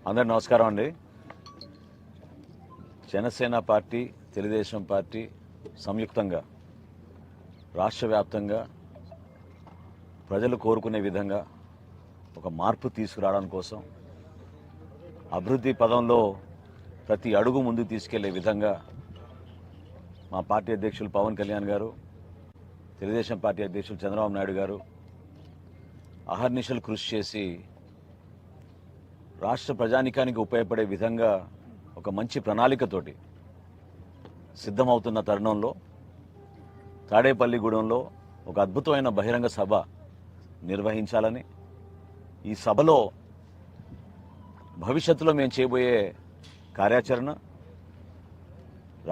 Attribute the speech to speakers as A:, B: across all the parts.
A: అందరు నమస్కారం అండి. జనసేన పార్టీ, తెలుగుదేశం పార్టీ సంయుక్తంగా రాష్ట్ర వ్యాప్తంగా ప్రజలు కోరుకునే విధంగా ఒక మార్పు తీసుకురావడం కోసం అభివృద్ధి పదంలో ప్రతి అడుగు ముందుకు తీసుకెళ్లే విధంగా మా పార్టీ అధ్యక్షులు పవన్ కళ్యాణ్ గారు, తెలుగుదేశం పార్టీ అధ్యక్షులు చంద్రబాబు నాయుడు గారు అహర్నిశలు కృషి చేసి రాష్ట్ర ప్రజానికానికి ఉపయోగపడే విధంగా ఒక మంచి ప్రణాళికతోటి సిద్ధమవుతున్న తరుణంలో తాడేపల్లిగూడెంలో ఒక అద్భుతమైన బహిరంగ సభ నిర్వహించాలని, ఈ సభలో భవిష్యత్తులో మేము చేయబోయే కార్యాచరణ,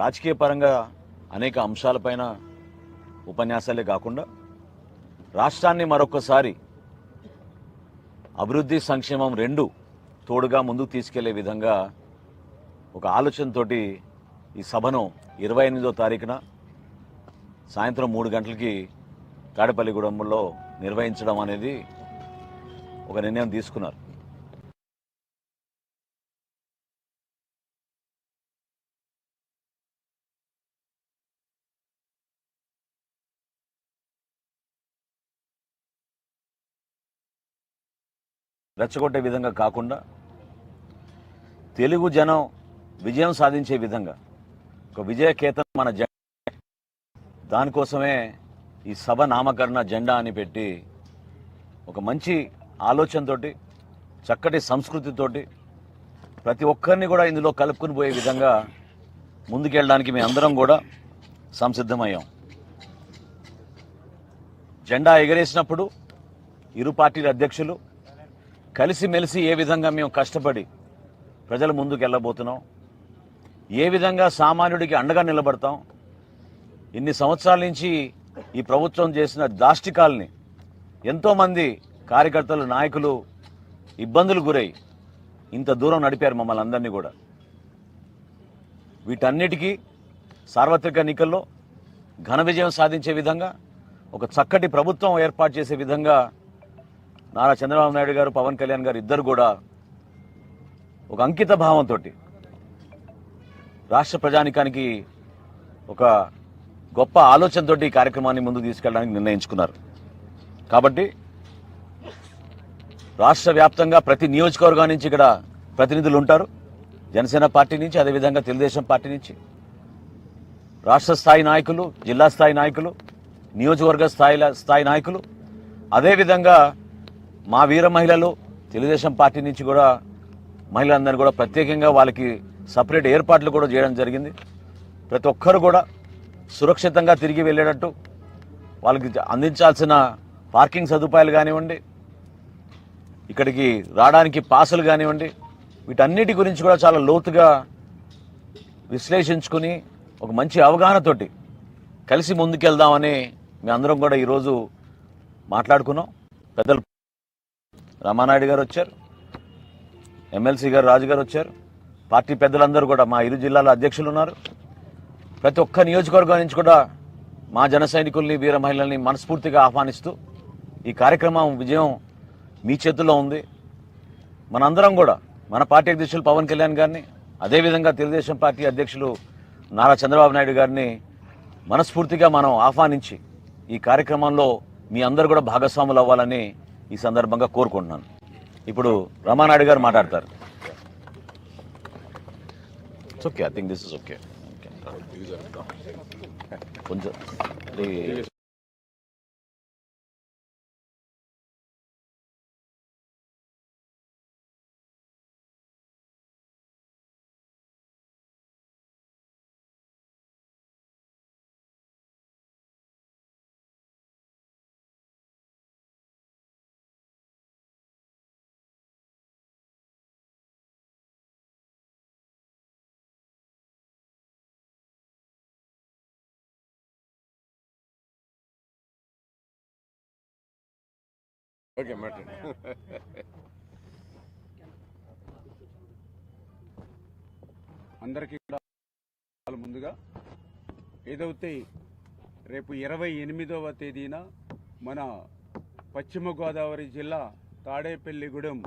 A: రాజకీయ పరంగా అనేక అంశాలపైన ఉపన్యాసాలే కాకుండా రాష్ట్రాన్ని మరొకసారి అభివృద్ధి, సంక్షేమం రెండు తోడుగా ముందుకు తీసుకెళ్లే విధంగా ఒక ఆలోచనతోటి ఈ సభను 28వ తారీఖున సాయంత్రం 3 గంటలకి తాడేపల్లిగూడెంలో నిర్వహించడం అనేది ఒక నిర్ణయం తీసుకున్నారు. రెచ్చగొట్టే విధంగా కాకుండా తెలుగు జనం విజయం సాధించే విధంగా ఒక విజయకేతనం మన జెండా, దానికోసమే ఈ సభ నామకరణ జెండా అని పెట్టి ఒక మంచి ఆలోచనతోటి, చక్కటి సంస్కృతితోటి ప్రతి ఒక్కరిని కూడా ఇందులో కలుపుకుని పోయే విధంగా ముందుకెళ్ళడానికి మేము అందరం కూడా సంసిద్ధమయ్యాం. జెండా ఎగరేసినప్పుడు ఇరు పార్టీల అధ్యక్షులు కలిసిమెలిసి ఏ విధంగా మేము కష్టపడి ప్రజల ముందుకు వెళ్ళబోతున్నాం, ఏ విధంగా సామాన్యుడికి అండగా నిలబడతాం, ఇన్ని సంవత్సరాల నుంచి ఈ ప్రభుత్వం చేసిన దాష్టికాల్ని ఎంతోమంది కార్యకర్తలు, నాయకులు ఇబ్బందులు గురై ఇంత దూరం నడిపారు మమ్మల్ని అందరినీ కూడా. వీటన్నిటికీ సార్వత్రిక ఎన్నికల్లో ఘన విజయం సాధించే విధంగా ఒక చక్కటి ప్రభుత్వం ఏర్పాటు చేసే విధంగా నారా చంద్రబాబు నాయుడు గారు, పవన్ కళ్యాణ్ గారు ఇద్దరు కూడా ఒక అంకిత భావంతో రాష్ట్ర ప్రజానికానికి ఒక గొప్ప ఆలోచనతో ఈ కార్యక్రమాన్ని ముందుకు తీసుకెళ్ళడానికి నిర్ణయించుకున్నారు. కాబట్టి రాష్ట్ర వ్యాప్తంగా ప్రతి నియోజకవర్గం నుంచి ఇక్కడ ప్రతినిధులు ఉంటారు. జనసేన పార్టీ నుంచి, అదేవిధంగా తెలుగుదేశం పార్టీ నుంచి రాష్ట్ర స్థాయి నాయకులు, జిల్లా స్థాయి నాయకులు, నియోజకవర్గ స్థాయి నాయకులు, అదేవిధంగా మా వీర మహిళలు తెలుగుదేశం పార్టీ నుంచి కూడా మహిళలందరూ కూడా ప్రత్యేకంగా వాళ్ళకి సపరేట్ ఏర్పాట్లు కూడా చేయడం జరిగింది. ప్రతి ఒక్కరు కూడా సురక్షితంగా తిరిగి వెళ్ళేటట్టు వాళ్ళకి అందించాల్సిన పార్కింగ్ సదుపాయాలు కానివ్వండి, ఇక్కడికి రావడానికి పాసులు కానివ్వండి, వీటన్నిటి గురించి కూడా చాలా లోతుగా విశ్లేషించుకుని ఒక మంచి అవగాహనతోటి కలిసి ముందుకెళ్దామని మేమందరం కూడా ఈరోజు మాట్లాడుకున్నాం. పెద్దలు రామానాయుడు గారు వచ్చారు, ఎమ్మెల్సీ గారు రాజు గారు వచ్చారు, పార్టీ పెద్దలందరూ కూడా, మా ఇరు జిల్లాల అధ్యక్షులు ఉన్నారు. ప్రతి ఒక్క నియోజకవర్గం నుంచి కూడా మా జన సైనికుల్ని, వీర మహిళల్ని మనస్ఫూర్తిగా ఆహ్వానిస్తూ ఈ కార్యక్రమం విజయం మీ చేతుల్లో ఉంది. మనందరం కూడా మన పార్టీ అధ్యక్షులు పవన్ కళ్యాణ్ గారిని, అదేవిధంగా తెలుగుదేశం పార్టీ అధ్యక్షులు నారా చంద్రబాబు నాయుడు గారిని మనస్ఫూర్తిగా మనం ఆహ్వానించి ఈ కార్యక్రమంలో మీ అందరూ కూడా భాగస్వాములు అవ్వాలని ఈ సందర్భంగా కోరుకుంటున్నాను. ఇప్పుడు రమానాయుడు గారు మాట్లాడతారు. Okay, I think this is okay. కొంచెం
B: ఓకే మ్యాటర్. అందరికీ కూడా ముందుగా ఏదైతే రేపు 28వ తేదీన మన పశ్చిమ గోదావరి జిల్లా తాడేపల్లిగూడెం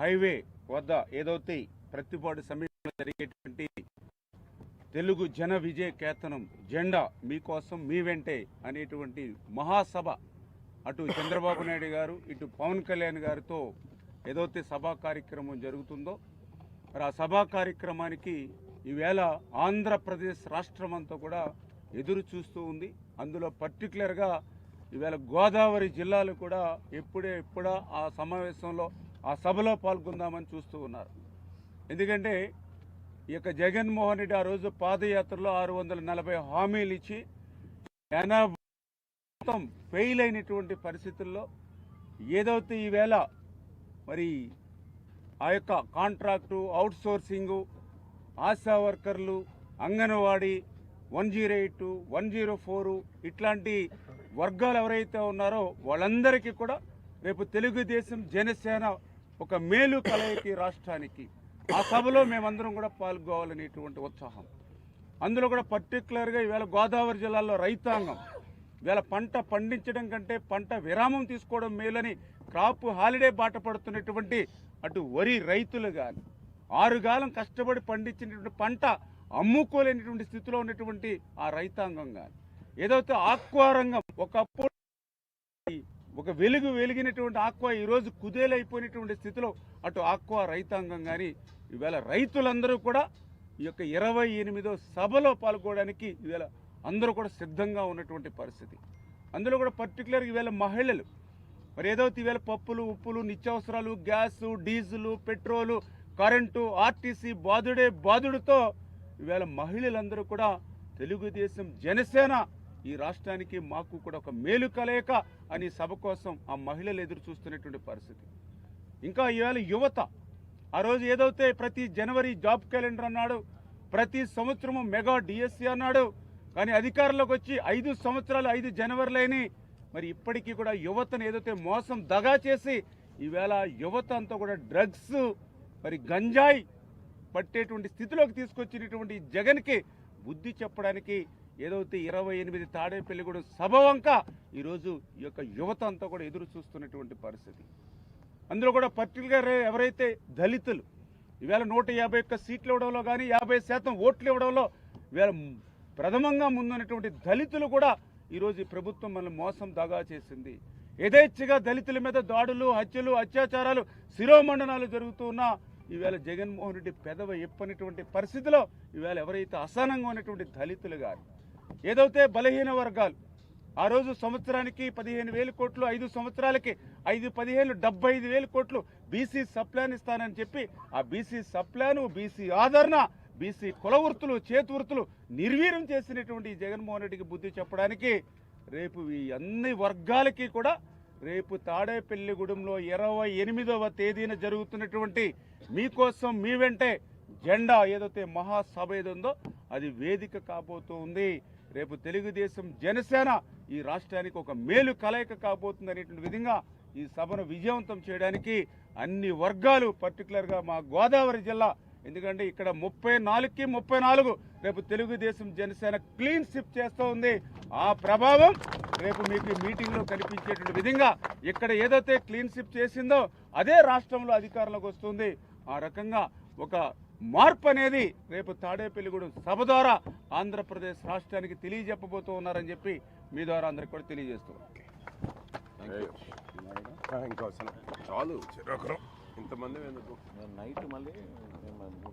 B: హైవే వద్ద ఏదైతే ప్రతిపాడు సమీపంలో జరిగేటువంటి తెలుగు జన విజయ కేతనం జెండా మీకోసం మీ వెంటే అనేటువంటి మహాసభ, అటు చంద్రబాబు నాయుడు గారు ఇటు పవన్ కళ్యాణ్ గారితో ఏదైతే సభా కార్యక్రమం జరుగుతుందో మరి ఆ సభా కార్యక్రమానికి ఈవేళ ఆంధ్రప్రదేశ్ రాష్ట్రం అంతా కూడా ఎదురు చూస్తూ ఉంది. అందులో పర్టికులర్గా ఈవేళ గోదావరి జిల్లాలు కూడా ఎప్పుడా ఆ సమావేశంలో ఆ సభలో పాల్గొందామని చూస్తూ ఉన్నారు. ఎందుకంటే ఈ యొక్క జగన్మోహన్ రెడ్డి ఆ రోజు పాదయాత్రలో 640 హామీలు ఇచ్చి మొత్తం ఫెయిల్ అయినటువంటి పరిస్థితుల్లో ఏదైతే ఈవేళ మరి ఆ యొక్క కాంట్రాక్టు, అవుట్సోర్సింగు, ఆశా వర్కర్లు, అంగన్వాడీ, 108, 104 ఇట్లాంటి వర్గాలు ఎవరైతే ఉన్నారో వాళ్ళందరికీ కూడా రేపు తెలుగుదేశం జనసేన ఒక మేలు కలయికి రాష్ట్రానికి ఆ సభలో మేమందరం కూడా పాల్గొవాలనేటువంటి ఉత్సాహం. అందులో కూడా పర్టికులర్గా ఈవేళ గోదావరి జిల్లాలో రైతాంగం ఇవాళ పంట పండించడం కంటే పంట విరామం తీసుకోవడం మేలని క్రాప్ హాలిడే బాట పడుతున్నటువంటి అటు వరి రైతులు కానీ 6 కాలం కష్టపడి పండించినటువంటి పంట అమ్ముకోలేనటువంటి స్థితిలో ఉన్నటువంటి ఆ రైతాంగం కానీ, ఏదైతే ఆక్వా రంగం ఒకప్పుడు ఒక వెలిగినటువంటి ఆక్వా ఈరోజు కుదేలైపోయినటువంటి స్థితిలో అటు ఆక్వా రైతాంగం కానీ ఈవేళ రైతులందరూ కూడా ఈ యొక్క 28వ సభలో పాల్గొనడానికి ఈవేళ అందరూ కూడా సిద్ధంగా ఉన్నటువంటి పరిస్థితి. అందులో కూడా పర్టికులర్గా ఈవేళ మహిళలు మరి ఏదైతే ఈవేళ పప్పులు, ఉప్పులు, నిత్యావసరాలు, gas, diesel, petrol, current, RTC బాదుడుతో ఈవేళ మహిళలందరూ కూడా తెలుగుదేశం జనసేన ఈ రాష్ట్రానికి మాకు కూడా ఒక మేలు కలయిక అని సభ కోసం ఆ మహిళలు ఎదురు చూస్తున్నటువంటి పరిస్థితి. ఇంకా ఈవేళ యువత ఆ రోజు ఏదైతే ప్రతి జనవరి జాబ్ క్యాలెండర్ అన్నాడు, ప్రతి సంవత్సరము మెగా డిఎస్సి అన్నాడు, కానీ అధికారంలోకి వచ్చి 5 సంవత్సరాలు 5 జనవరిలేని మరి ఇప్పటికీ కూడా యువతను ఏదైతే మోసం దగా చేసి ఈవేళ యువత అంతా కూడా డ్రగ్స్ మరి గంజాయి పట్టేటువంటి స్థితిలోకి తీసుకొచ్చినటువంటి జగన్కి బుద్ధి చెప్పడానికి ఏదైతే 28 తాడేపల్లిగూడెం సభ వంక ఈరోజు ఈ యొక్క యువత అంతా కూడా ఎదురు చూస్తున్నటువంటి పరిస్థితి. అందులో కూడా పర్టికులర్గా ఎవరైతే దళితులు ఈవేళ 151 సీట్లు ఇవ్వడంలో కానీ 50% ఓట్లు ఇవ్వడంలో ఈవేళ ప్రథమంగా ముందున్నటువంటి దళితులు కూడా ఈరోజు ఈ ప్రభుత్వం మనల్ని మోసం దగా చేసింది. యథేచ్ఛగా దళితుల మీద దాడులు, హత్యలు, అత్యాచారాలు, శిరోమండనాలు జరుగుతూ ఉన్నా ఈవేళ జగన్మోహన్ రెడ్డి పెదవ ఎప్పనిటువంటి పరిస్థితిలో ఈవేళ ఎవరైతే అసహనంగా ఉన్నటువంటి దళితులు కానీ, ఏదైతే బలహీన వర్గాలు ఆ రోజు సంవత్సరానికి 15,000 కోట్లు, 5 సంవత్సరాలకి 5-15 75,000 కోట్లు బీసీ సప్లాన్ ఇస్తానని చెప్పి ఆ బీసీ సప్లాను, బీసీ ఆదరణ, బీసీ కుల వృత్తులు, చేతి వృత్తులు నిర్వీర్యం చేసినటువంటి జగన్మోహన్ రెడ్డికి బుద్ధి చెప్పడానికి రేపు ఈ అన్ని వర్గాలకి కూడా రేపు తాడేపల్లిగూడెంలో 28వ తేదీన జరుగుతున్నటువంటి మీకోసం మీ వెంటే జెండా ఏదైతే మహాసభ ఏదుందో అది వేదిక కాబోతూ ఉంది. రేపు తెలుగుదేశం జనసేన ఈ రాష్ట్రానికి ఒక మేలు కలయిక కాబోతుంది అనేటువంటి విధంగా ఈ సభను విజయవంతం చేయడానికి అన్ని వర్గాలు, పర్టికులర్గా మా గోదావరి జిల్లా, ఎందుకంటే ఇక్కడ 34కి 34 రేపు తెలుగుదేశం జనసేన క్లీన్ స్విప్ చేస్తూ ఉంది. ఆ ప్రభావం రేపు మీకు ఈ మీటింగ్లో కనిపించేటువంటి విధంగా ఇక్కడ ఏదైతే క్లీన్ స్విప్ చేసిందో అదే రాష్ట్రంలో అధికారంలోకి వస్తుంది. ఆ రకంగా ఒక మార్పు అనేది రేపు తాడేపల్లిగూడెం సభ ద్వారా ఆంధ్రప్రదేశ్ రాష్ట్రానికి తెలియజెప్పబోతూ ఉన్నారని చెప్పి మీ ద్వారా అందరికి కూడా తెలియజేస్తున్నాం.
C: ఇంకా చాలు ఇంతమంది ఎందుకు
A: నైట్ మళ్ళీ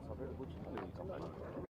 A: సపరేట్ కూర్చుని